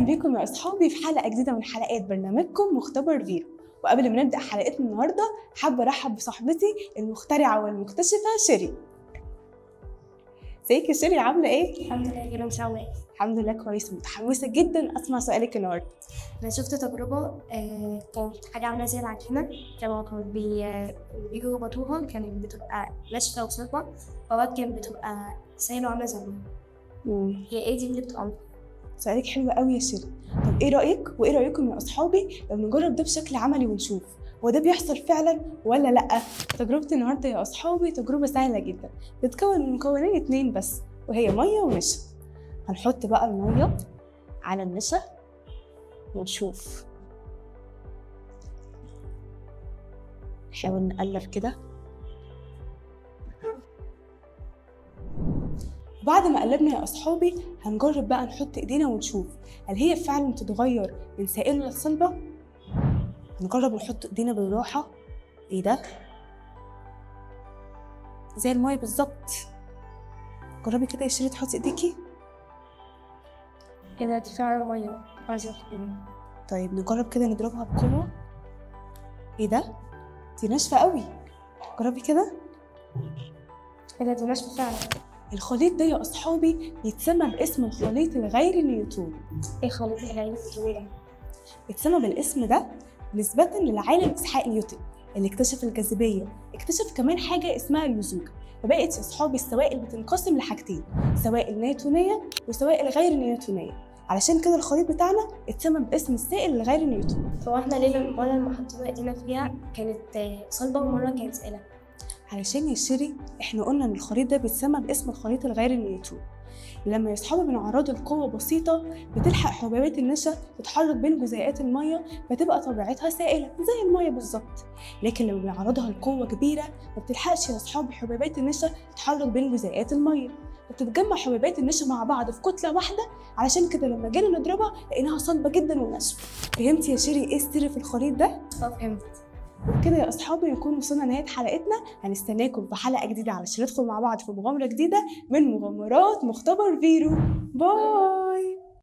بيكم يا أصحابي في حلقة جديدة من حلقات برنامجكم مختبر فيرو. وقبل ما نبدأ حلقتنا النهاردة حابة أرحب بصاحبتي المخترعة والمكتشفة شيري. ازيك يا شيري، عاملة إيه؟ الحمد لله يا رامي، عاملة ايه؟ الحمد لله كويسة، متحمسة جدا أسمع سؤالك النهاردة. أنا شفت تجربة كانت حاجة عاملة زي العجينة، كانوا بيجوا يربطوها، كانت بتبقى ناشفة وصلبة، أوقات كانت بتبقى سايلة وعاملة زي هي ايه دي اللي بتبقى؟ سؤالك حلو قوي يا شيري. طب إيه رأيك وإيه رأيكم يا أصحابي لو نجرب ده بشكل عملي ونشوف هو ده بيحصل فعلا ولا لأ؟ تجربتي النهاردة يا أصحابي تجربة سهلة جدا، بتتكون من مكونين اتنين بس، وهي مية ونشا. هنحط بقى المية على النشا ونشوف، نحاول نقلب كده. بعد ما قلبنا يا أصحابي هنجرب بقى نحط إيدينا ونشوف هل هي فعلا تتغير من سائلة لصلبة. هنجرب نحط إيدينا بالراحة. إيه ده؟ زي المية بالظبط. جربي كده يا شيري تحطي إيديكي. كده دي فعلا مية عايزة. طيب نجرب كده نضربها بقوة. إيه ده؟ دي ناشفة قوي. جربي كده. كده دي ناشفة فعلا. الخليط ده يا أصحابي بيتسمى باسم الخليط الغير نيوتوني. ايه خليط الغير نيوتوني؟ بيتسمى بالاسم ده نسبة للعالم إسحاق نيوتن اللي اكتشف الجاذبية. اكتشف كمان حاجة اسمها اللزوجة. فبقت يا أصحابي السوائل بتنقسم لحاجتين، سوائل نيوتونية وسوائل غير نيوتونية. علشان كده الخليط بتاعنا اتسمى باسم السائل الغير نيوتوني. هو احنا ليه مرة لما حطينا ايدينا فيها كانت صلبة ومرة كانت سائلة؟ علشان يا شيري احنا قلنا ان الخليط ده بيتسمى باسم الخليط الغير نيوتوني. لما يصحبه بنعرضه لقوة بسيطة بتلحق حبيبات النشا تتحرك بين جزيئات المية فتبقى طبيعتها سائلة زي المية بالظبط. لكن لما بنعرضها لقوة كبيرة ما بتلحقش يا أصحابي حبيبات النشا تتحرك بين جزيئات المية، وبتتجمع حبيبات النشا مع بعض في كتلة واحدة. علشان كده لما جينا نضربها لقيناها صلبة جدا وناشفة. فهمتي يا شيري ايه السر في الخليط ده؟ فهمت. وبكده يا أصحابي نكون وصلنا لنهاية حلقتنا. هنستناكم في حلقة جديدة علشان ندخل مع بعض في مغامرة جديدة من مغامرات مختبر فيرو. باي.